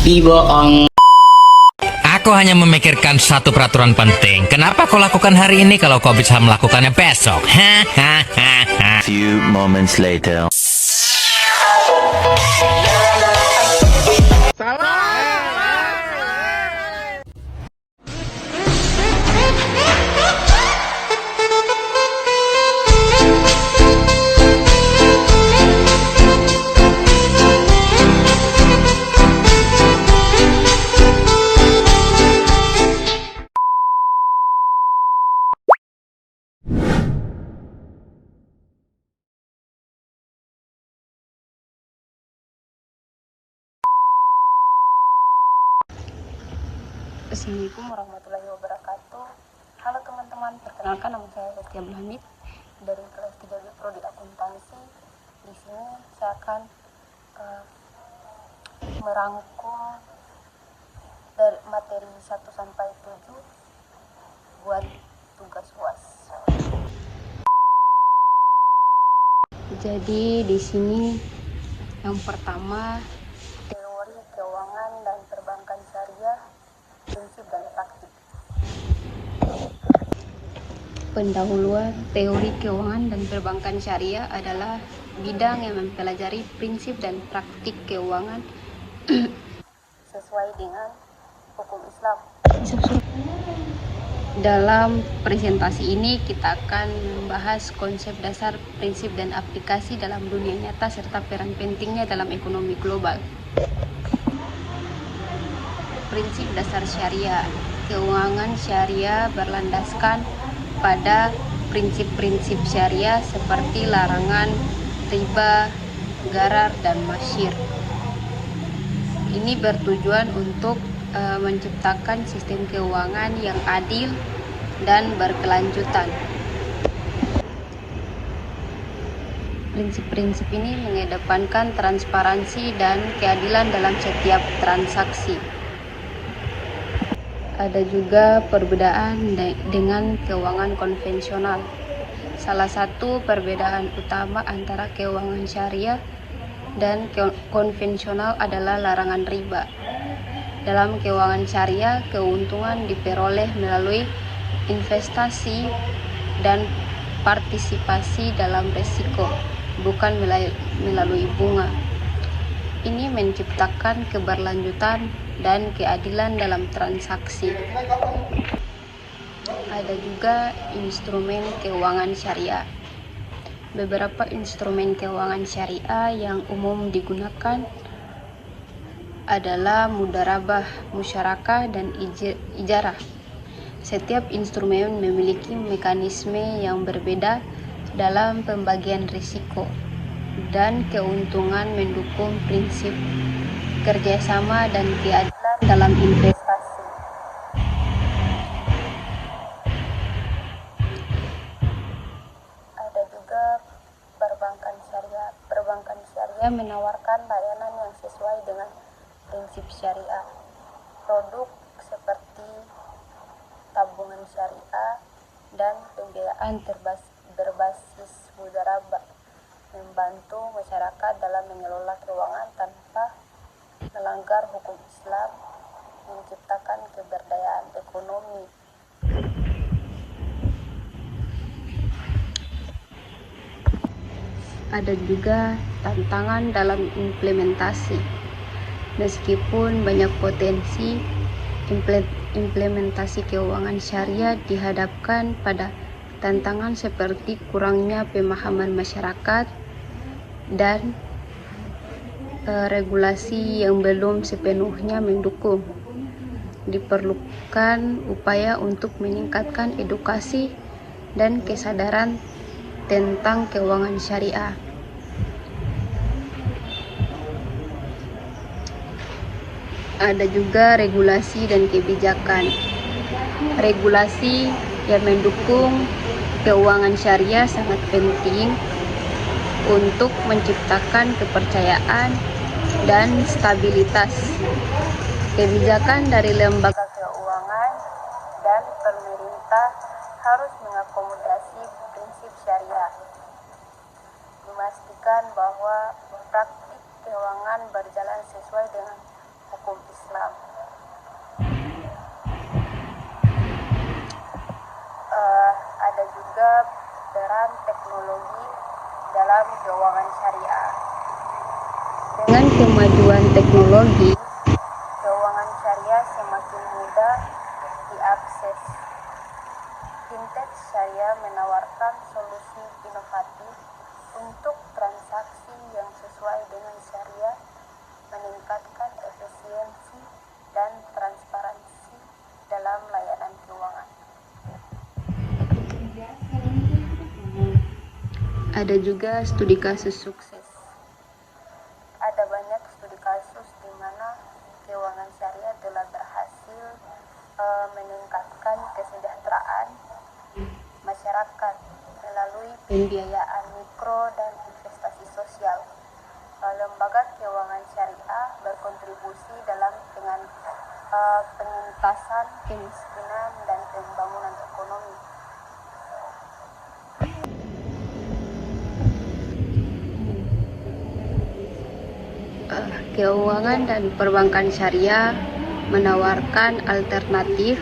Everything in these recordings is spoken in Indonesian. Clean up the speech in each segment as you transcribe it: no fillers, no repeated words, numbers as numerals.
Bohong. Aku hanya memikirkan satu peraturan penting. Kenapa kau lakukan hari ini kalau kau bisa melakukannya besok? Hahaha. Few moments later. Assalamualaikum warahmatullahi wabarakatuh. Halo teman-teman, perkenalkan nama saya Setia Hamid dari kelas 3B Prodi Akuntansi. Di sini saya akan merangkum dari materi 1 sampai 7 buat tugas UAS. Jadi di sini yang pertama teori keuangan dan perbankan syariah, prinsip dan praktik. Pendahuluan teori keuangan dan perbankan syariah adalah bidang yang mempelajari prinsip dan praktik keuangan sesuai dengan hukum Islam. Dalam presentasi ini kita akan membahas konsep dasar, prinsip dan aplikasi dalam dunia nyata serta peran pentingnya dalam ekonomi global. Prinsip dasar syariah. Keuangan syariah berlandaskan pada prinsip-prinsip syariah seperti larangan riba, gharar, dan masyir. Ini bertujuan untuk menciptakan sistem keuangan yang adil dan berkelanjutan. Prinsip-prinsip ini mengedepankan transparansi dan keadilan dalam setiap transaksi. Ada juga perbedaan dengan keuangan konvensional. Salah satu perbedaan utama antara keuangan syariah dan konvensional adalah larangan riba. Dalam keuangan syariah, keuntungan diperoleh melalui investasi dan partisipasi dalam risiko, bukan melalui bunga. Ini menciptakan keberlanjutan dan keadilan dalam transaksi. Ada juga instrumen keuangan syariah. Beberapa instrumen keuangan syariah yang umum digunakan adalah mudharabah, musyarakah, dan ijarah. Setiap instrumen memiliki mekanisme yang berbeda dalam pembagian risiko dan keuntungan, mendukung prinsip kerjasama dan keadilan dalam investasi. Ada juga perbankan syariah. Perbankan syariah menawarkan layanan yang sesuai dengan prinsip syariah. Produk seperti tabungan syariah dan pembiayaan berbasis mudharabah membantu masyarakat dalam mengelola keuangan tanpa melanggar hukum Islam, menciptakan keberdayaan ekonomi. Ada juga tantangan dalam implementasi. Meskipun banyak potensi, implementasi keuangan syariah dihadapkan pada tantangan seperti kurangnya pemahaman masyarakat dan regulasi yang belum sepenuhnya mendukung. Diperlukan upaya untuk meningkatkan edukasi dan kesadaran tentang keuangan syariah. Ada juga regulasi dan kebijakan. Regulasi yang mendukung keuangan syariah sangat penting untuk menciptakan kepercayaan dan stabilitas. Kebijakan dari lembaga keuangan dan pemerintah harus mengakomodasi prinsip syariah, memastikan bahwa praktik keuangan berjalan sesuai dengan hukum Islam. Ada juga peran teknologi dalam keuangan syariah. Dengan kemajuan teknologi, keuangan syariah semakin mudah diakses. Fintech syariah menawarkan solusi inovatif untuk transaksi yang sesuai dengan syariah, meningkatkan efisiensi dan transparansi dalam layanan keuangan. Ada juga studi kasus sukses. Ada banyak studi kasus di mana keuangan syariah telah berhasil meningkatkan kesejahteraan masyarakat melalui pembiayaan mikro dan investasi sosial. Lembaga keuangan syariah berkontribusi dalam pengentasan kemiskinan dan pembangunan ekonomi. Keuangan dan perbankan syariah menawarkan alternatif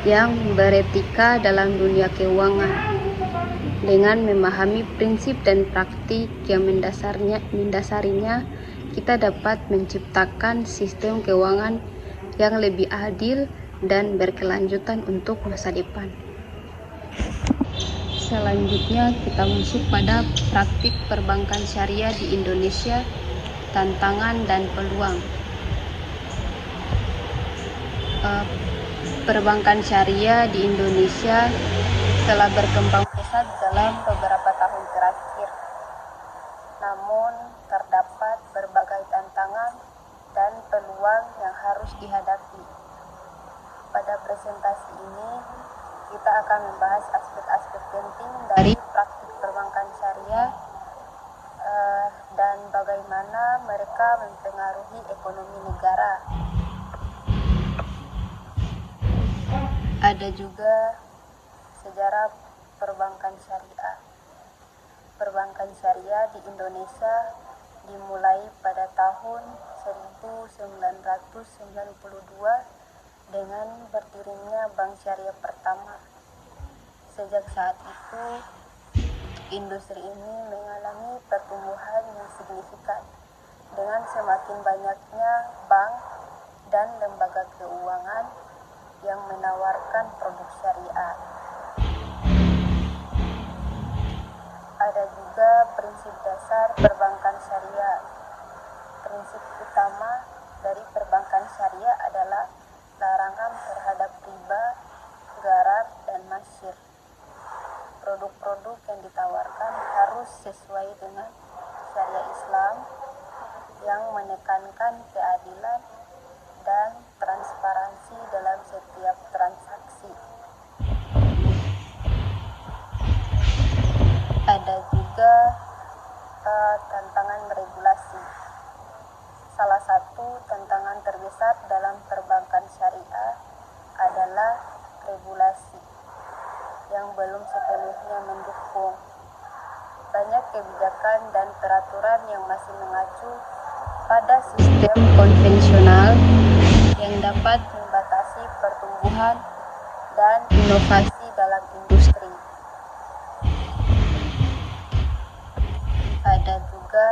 yang beretika dalam dunia keuangan. Dengan memahami prinsip dan praktik yang mendasarinya, kita dapat menciptakan sistem keuangan yang lebih adil dan berkelanjutan untuk masa depan. Selanjutnya kita masuk pada praktik perbankan syariah di Indonesia, tantangan dan peluang. Perbankan syariah di Indonesia telah berkembang pesat dalam beberapa tahun terakhir. Namun terdapat berbagai tantangan dan peluang yang harus dihadapi. Pada presentasi ini kita akan membahas aspek-aspek penting dari praktik perbankan syariah dan bagaimana mereka mempengaruhi ekonomi negara. Ada juga sejarah perbankan syariah. Perbankan syariah di Indonesia dimulai pada tahun 1992 dengan berdirinya Bank Syariah pertama. Sejak saat itu, industri ini mengalami pertumbuhan yang signifikan dengan semakin banyaknya bank dan lembaga keuangan yang menawarkan produk syariah. Ada juga prinsip dasar perbankan syariah. Prinsip utama dari perbankan syariah adalah larangan terhadap riba, gharar, dan masyir. Produk-produk yang ditawarkan harus sesuai dengan syariah Islam yang menekankan keadilan dan transparansi dalam setiap transaksi. Ada juga tantangan regulasi. Salah satu tantangan terbesar dalam perbankan syariah adalah regulasi yang belum sepenuhnya mendukung. Banyak kebijakan dan peraturan yang masih mengacu pada sistem konvensional yang dapat membatasi pertumbuhan dan inovasi dalam industri. Ada juga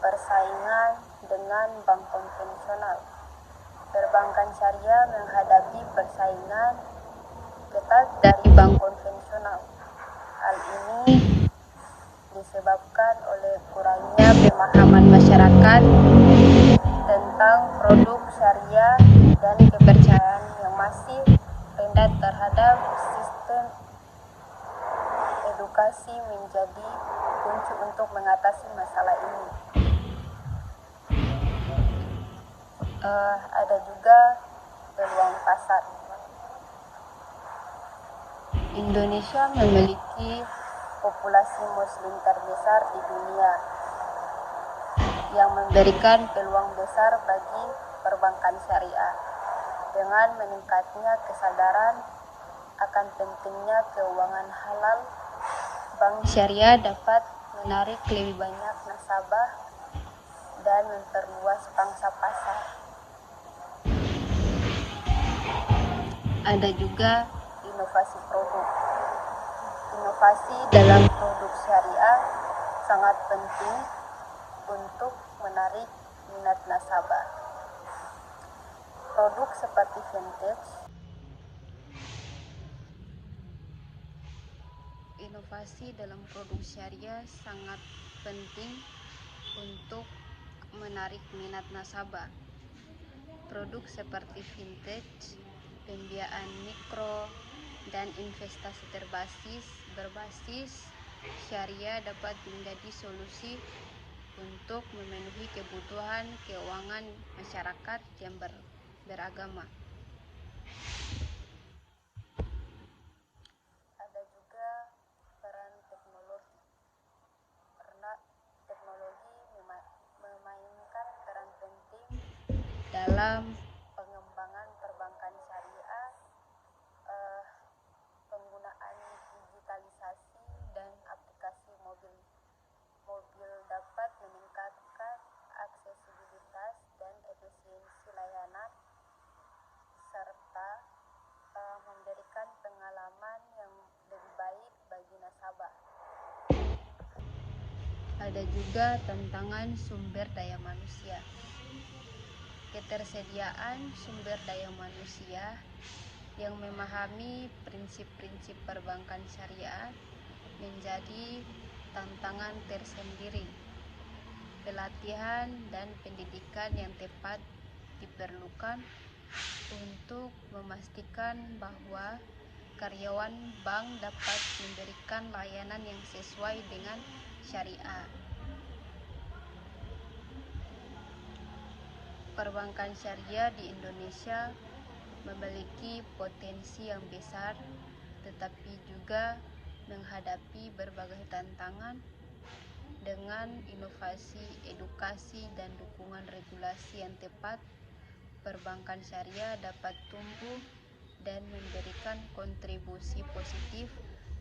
persaingan dengan bank konvensional. Perbankan syariah menghadapi persaingan ketat dari bank konvensional. Hal ini disebabkan oleh kurangnya pemahaman masyarakat tentang produk syariah dan kepercayaan yang masih rendah terhadap sistem. Edukasi menjadi kunci untuk mengatasi masalah ini. Ada juga peluang pasar. Indonesia memiliki populasi muslim terbesar di dunia yang memberikan peluang besar bagi perbankan syariah. Dengan meningkatnya kesadaran akan pentingnya keuangan halal, bank syariah dapat menarik lebih banyak nasabah dan memperluas pangsa pasar. Ada juga inovasi produk. Inovasi dalam produk syariah sangat penting untuk menarik minat nasabah. Produk seperti vintage. Inovasi dalam produk syariah sangat penting untuk menarik minat nasabah. Produk seperti vintage, pembiayaan mikro, dan investasi berbasis syariah dapat menjadi solusi untuk memenuhi kebutuhan keuangan masyarakat yang beragama. Ada juga peran teknologi, karena teknologi memainkan peran penting dalam pengembangan perbankan syariah. Penggunaan digitalisasi dan aplikasi mobil dapat meningkatkan aksesibilitas dan efisiensi layanan serta memberikan pengalaman yang lebih baik bagi nasabah. Ada juga tantangan sumber daya manusia. Ketersediaan sumber daya manusia yang memahami prinsip-prinsip perbankan syariah menjadi tantangan tersendiri. Pelatihan dan pendidikan yang tepat diperlukan untuk memastikan bahwa karyawan bank dapat memberikan layanan yang sesuai dengan syariah. Perbankan syariah di Indonesia memiliki potensi yang besar, tetapi juga menghadapi berbagai tantangan. Dengan inovasi, edukasi, dan dukungan regulasi yang tepat, perbankan syariah dapat tumbuh dan memberikan kontribusi positif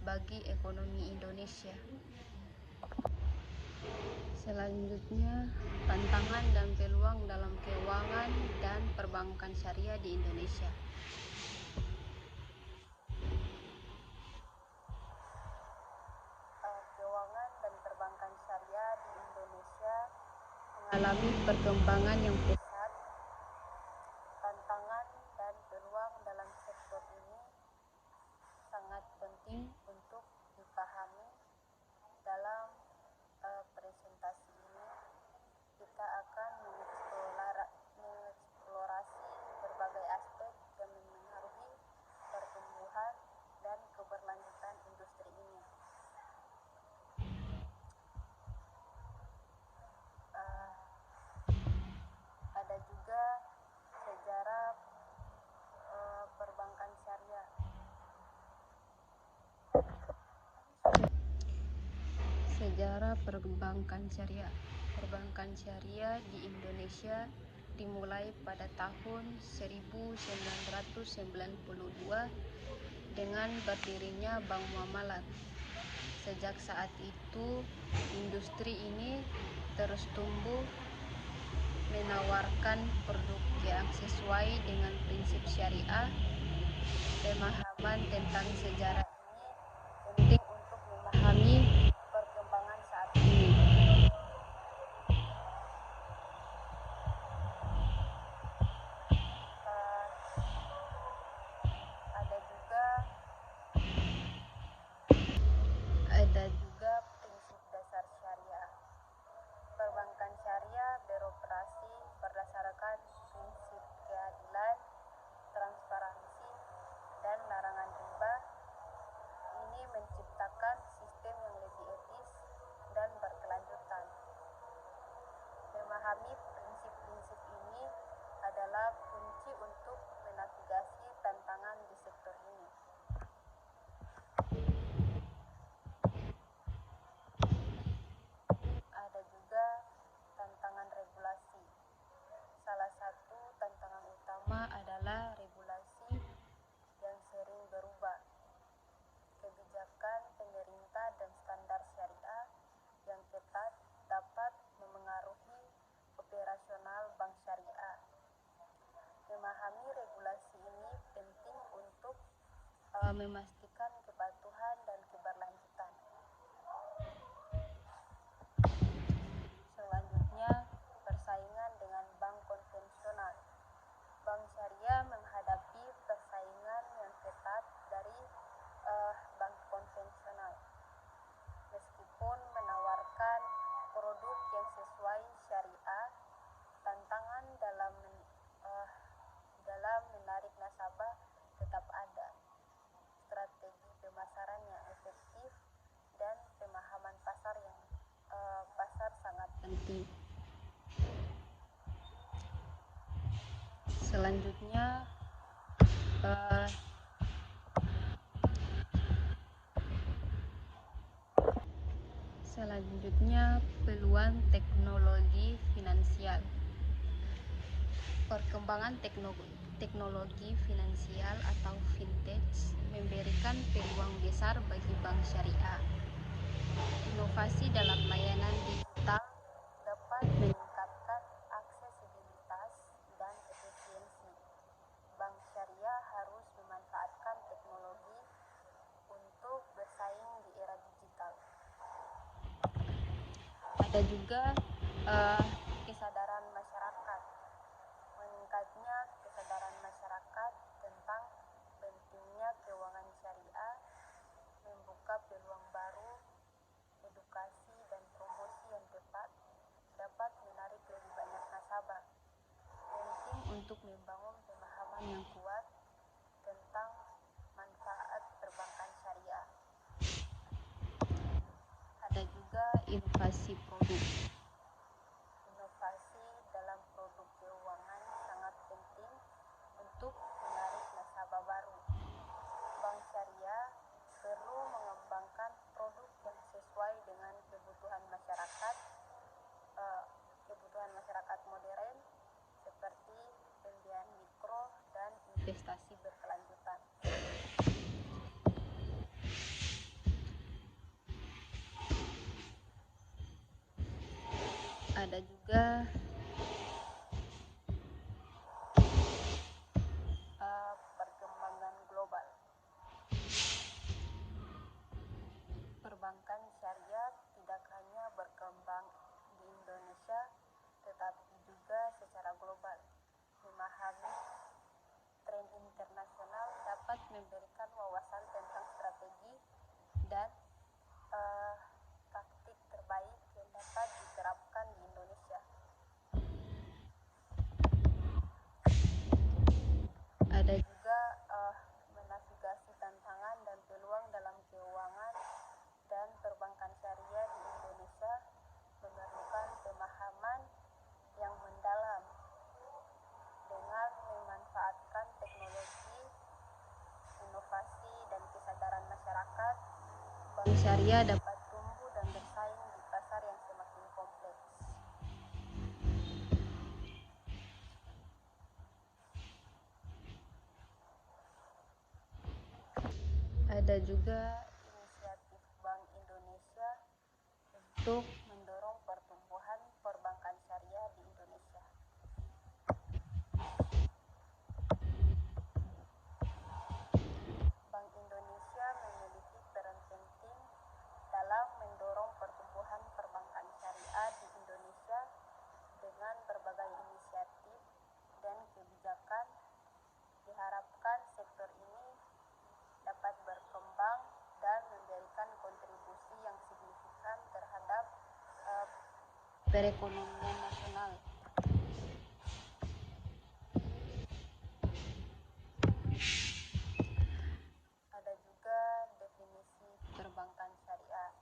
bagi ekonomi Indonesia. Selanjutnya, tantangan dan peluang dalam keuangan dan perbankan syariah di Indonesia. Keuangan dan perbankan syariah di Indonesia mengalami perkembangan yang pesat. Tantangan dan peluang dalam sektor ini sangat penting untuk dipahami. Dalam presentasi ini kita akan mengeksplorasi berbagai aspek yang memengaruhi pertumbuhan dan keberlanjutan industri ini. Ada juga sejarah perbankan syariah. Sejarah perbankan syariah. Perbankan syariah di Indonesia dimulai pada tahun 1992 dengan berdirinya Bank Muamalat. Sejak saat itu, industri ini terus tumbuh, menawarkan produk yang sesuai dengan prinsip syariah. Pemahaman tentang sejarah ini penting untuk memahami perkembangan saat ini. Ada juga prinsip dasar syariah. Perbankan syariah beroperasi berdasarkan prinsip keadilan, transparansi, dan larangan riba. Ini menciptakan memastikan kepatuhan dan keberlanjutan. Selanjutnya, persaingan dengan bank konvensional. Bank syariah menghadapi persaingan yang ketat dari bank konvensional. Meskipun menawarkan produk yang sesuai syariah, tantangan dalam menarik nasabah tetap ada. Strategi pemasaran yang efektif dan pemahaman pasar sangat penting. Selanjutnya, peluang teknologi finansial. Perkembangan teknologi finansial atau fintech memberikan peluang besar bagi bank syariah. Inovasi dalam layanan digital dapat meningkatkan aksesibilitas dan efisiensi. Bank syariah harus memanfaatkan teknologi untuk bersaing di era digital. Ada juga kesadaran masyarakat. Meningkatnya kesadaran masyarakat tentang pentingnya keuangan syariah membuka peluang baru. Edukasi dan promosi yang tepat dapat menarik lebih banyak nasabah. Penting untuk membangun pemahaman yang kuat tentang manfaat perbankan syariah. Ada juga inovasi produk. Inovasi dalam produk keuangan sangat penting untuk menarik nasabah baru. Bank syariah perlu mengembangkan produk yang sesuai dengan kebutuhan masyarakat modern seperti pembiayaan mikro dan investasi berkelanjutan. Ada juga perkembangan global. Perbankan syariah tidak hanya berkembang di Indonesia, tetapi juga secara global. Memahami tren internasional dapat memberikan wawasan tentang strategi dan taktik terbaik yang dapat diterapkan di Indonesia. Ada juga menavigasi tantangan dan peluang dalam keuangan dan perbankan syariah di Indonesia memerlukan pemahaman yang mendalam. Dengan memanfaatkan teknologi, inovasi, dan kesadaran masyarakat, bank syariah dapat tumbuh dan bersaing di pasar yang semakin kompleks. Ada juga inisiatif Bank Indonesia untuk mendorong pertumbuhan perbankan syariah di Indonesia. Bank Indonesia memiliki peran penting dalam mendorong pertumbuhan perbankan syariah di Indonesia dengan berbagai inisiatif dan kebijakan. Diharapkan sektor ini dapat berkembang dan memberikan kontribusi yang signifikan terhadap perekonomian nasional. Ada juga definisi perbankan syariah.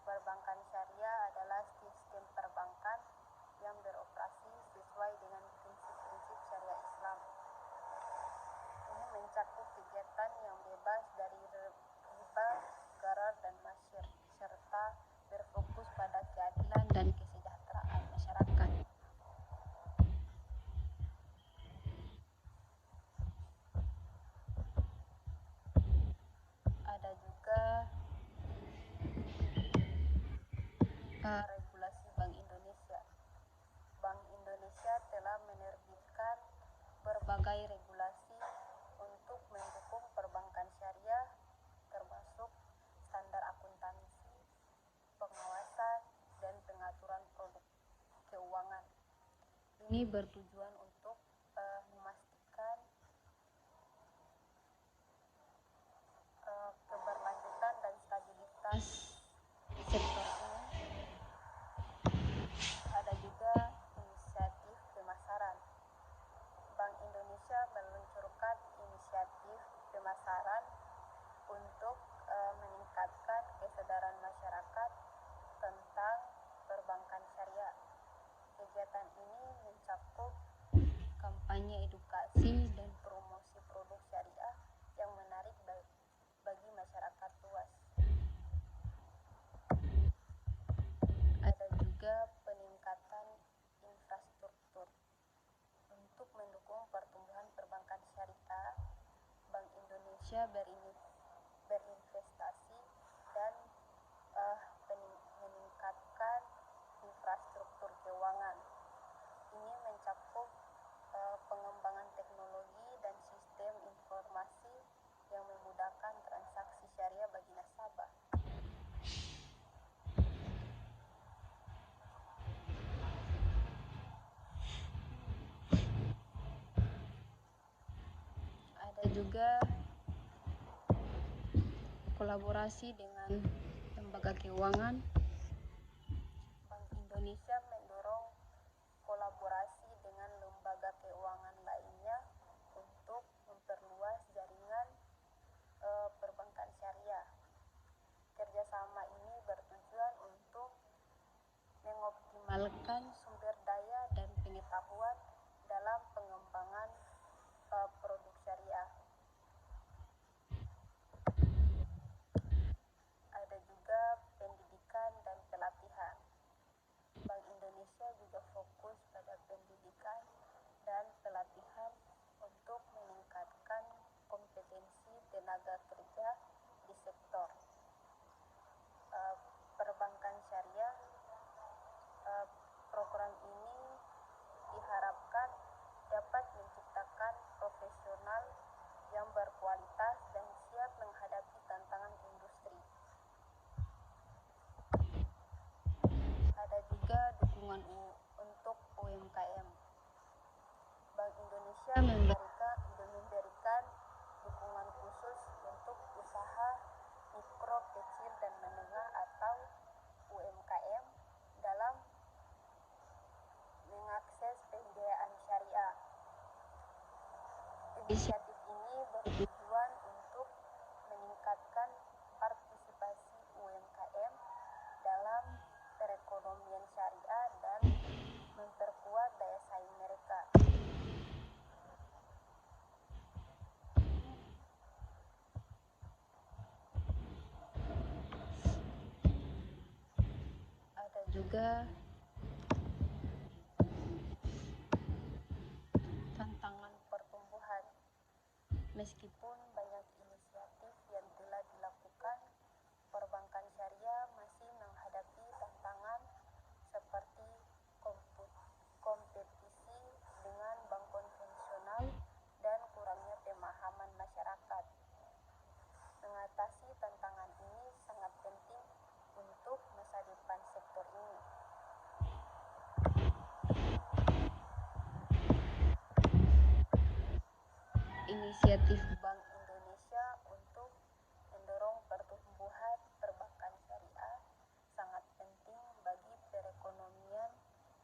Perbankan syariah adalah sistem perbankan yang beroperasi sesuai dengan prinsip-prinsip syariah Islam. Ini mencakup kegiatan yang bebas dari riba, gharar, dan masyir, serta berfokus pada keadilan dan kesejahteraan masyarakat. Ada juga regulasi Bank Indonesia. Bank Indonesia telah menerbitkan berbagai regulasi untuk mendukung perbankan ini bertujuan untuk memastikan keberlanjutan dan stabilitas sektor ini. Ada juga inisiatif pemasaran. Bank Indonesia meluncurkan inisiatif pemasaran untuk meningkatkan kesadaran masyarakat tentang perbankan syariah. Kegiatan ini mencakup kampanye edukasi dan promosi produk syariah yang menarik bagi masyarakat luas. Ada juga peningkatan infrastruktur. Untuk mendukung pertumbuhan perbankan syariah, Bank Indonesia berinvestasi dan meningkatkan infrastruktur keuangan. Ini mencakup pengembangan teknologi dan sistem informasi yang memudahkan transaksi syariah bagi nasabah. Ada juga kolaborasi dengan lembaga keuangan. Bank Indonesia mendorong kolaborasi dengan lembaga keuangan lainnya untuk memperluas jaringan perbankan syariah. Kerjasama ini bertujuan untuk mengoptimalkan sumber daya dan pengetahuan dalam pengembangan produk syariah. Ada juga pendidikan dan pelatihan. Bank Indonesia juga fokus pada pendidikan dan pelatihan untuk meningkatkan kompetensi tenaga kerja di sektor perbankan syariah. Program ini diharapkan dapat menciptakan profesional yang berkualitas dan siap menghadapi tantangan industri. Ada juga dukungan untuk UMKM. Bank Indonesia memberikan dukungan khusus untuk usaha mikro, kecil, dan menengah atau UMKM dalam mengakses pembiayaan syariah. Inisiatif ini bertujuan untuk meningkatkan partisipasi UMKM dalam perekonomian syariah dan memperkuat daya saing mereka. Ada juga tantangan pertumbuhan. Meskipun banyak inisiatif yang telah dilakukan, perbankan syariah masih menghadapi tantangan seperti kompetisi dengan bank konvensional dan kurangnya pemahaman masyarakat. Mengatasi tantangan ini sangat penting untuk masa depan sektor ini. Inisiatif Bank Indonesia untuk mendorong pertumbuhan perbankan syariah sangat penting bagi perekonomian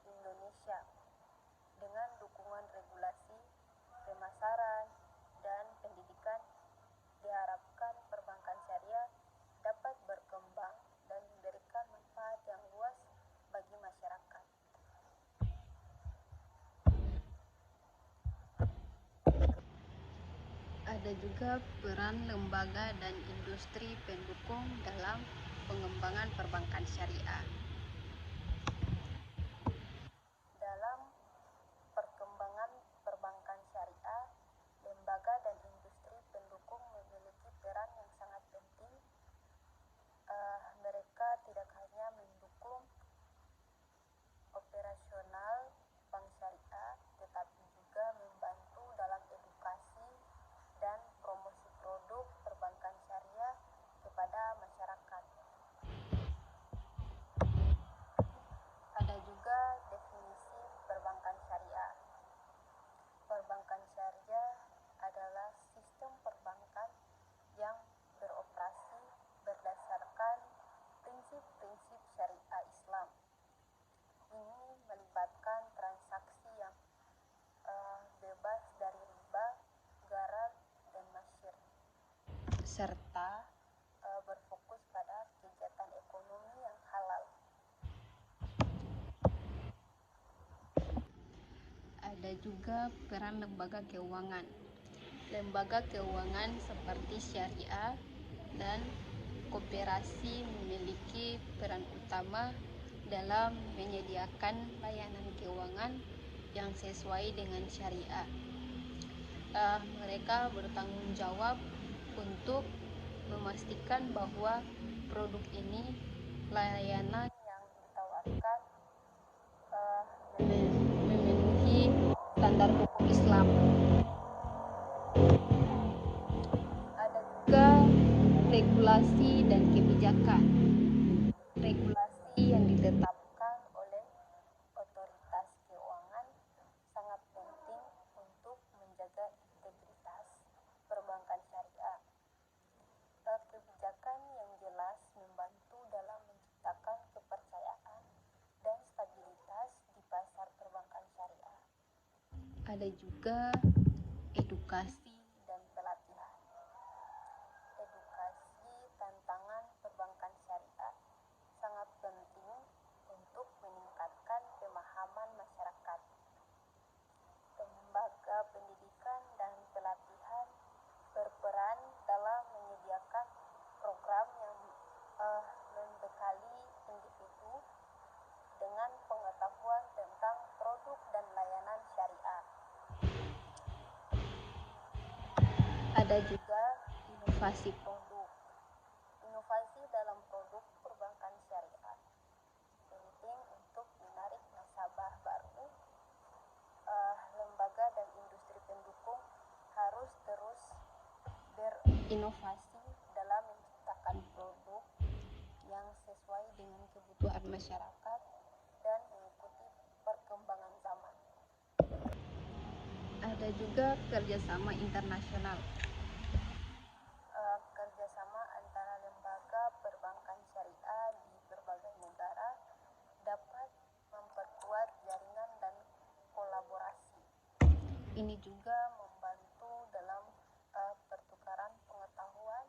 Indonesia. Dengan dukungan regulasi, pemasaran, dan pendidikan, diharapkan perbankan syariah dapat berkembang dan memberikan manfaat yang luas bagi masyarakat. Ada juga peran lembaga dan industri pendukung dalam pengembangan perbankan syariah. Dalam perkembangan perbankan syariah, lembaga dan industri pendukung memiliki peran yang sangat penting. Mereka tidak hanya mendukung operasional bank syariah, tetapi juga membantu dalam edukasi dan promosi produk perbankan syariah kepada masyarakat. serta berfokus pada kegiatan ekonomi yang halal. Ada juga peran lembaga keuangan. Lembaga keuangan seperti syariah dan koperasi memiliki peran utama dalam menyediakan layanan keuangan yang sesuai dengan syariah. Mereka bertanggung jawab untuk memastikan bahwa produk ini, layanan yang ditawarkan memenuhi standar hukum Islam. Ada juga regulasi dan kebijakan. Regulasi yang ditetapkan oleh otoritas keuangan sangat penting untuk menjaga integritas perbankan syariah. Kebijakan yang jelas membantu dalam menciptakan kepercayaan dan stabilitas di pasar perbankan syariah. Ada juga edukasi dan pelatihan. Edukasi tantangan perbankan syariah sangat penting untuk meningkatkan pemahaman masyarakat. Lembaga pendidikan dan pelatihan berperan dalam menyediakan program yang membekali individu dengan pengetahuan tentang produk dan layanan syariah. Ada juga inovasi produk. Inovasi dalam produk perbankan syariah penting untuk menarik nasabah baru. Lembaga dan industri pendukung harus terus berinovasi dalam menciptakan produk yang sesuai dengan kebutuhan masyarakat dan mengikuti perkembangan zaman. Ada juga kerjasama internasional. Kerjasama antara lembaga perbankan syariah di berbagai negara dapat memperkuat jaringan dan kolaborasi. Ini juga membantu dalam pertukaran pengetahuan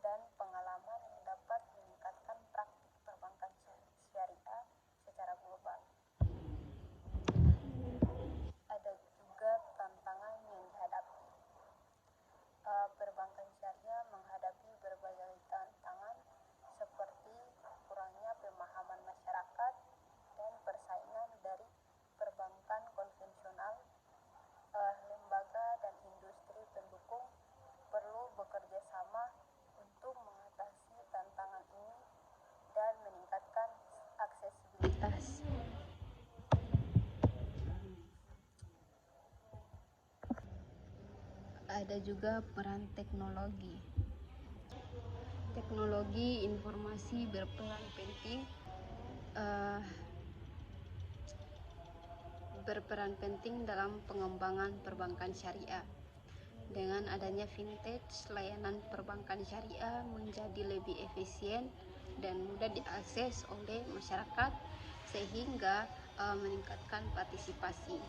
dan pengalaman yang dapat meningkatkan praktik perbankan syariah secara global. Ada juga tantangan yang dihadapi. Perbankan syariah menghadapi berbagai tantangan seperti kurangnya pemahaman masyarakat dan persaingan dari perbankan konvensional. Lembaga dan industri pendukung perlu bekerja sama untuk mengatasi tantangan ini dan meningkatkan aksesibilitas. Ada juga peran teknologi. Teknologi informasi berperan penting dalam pengembangan perbankan syariah. Dengan adanya fintech, layanan perbankan syariah menjadi lebih efisien dan mudah diakses oleh masyarakat sehingga meningkatkan partisipasi.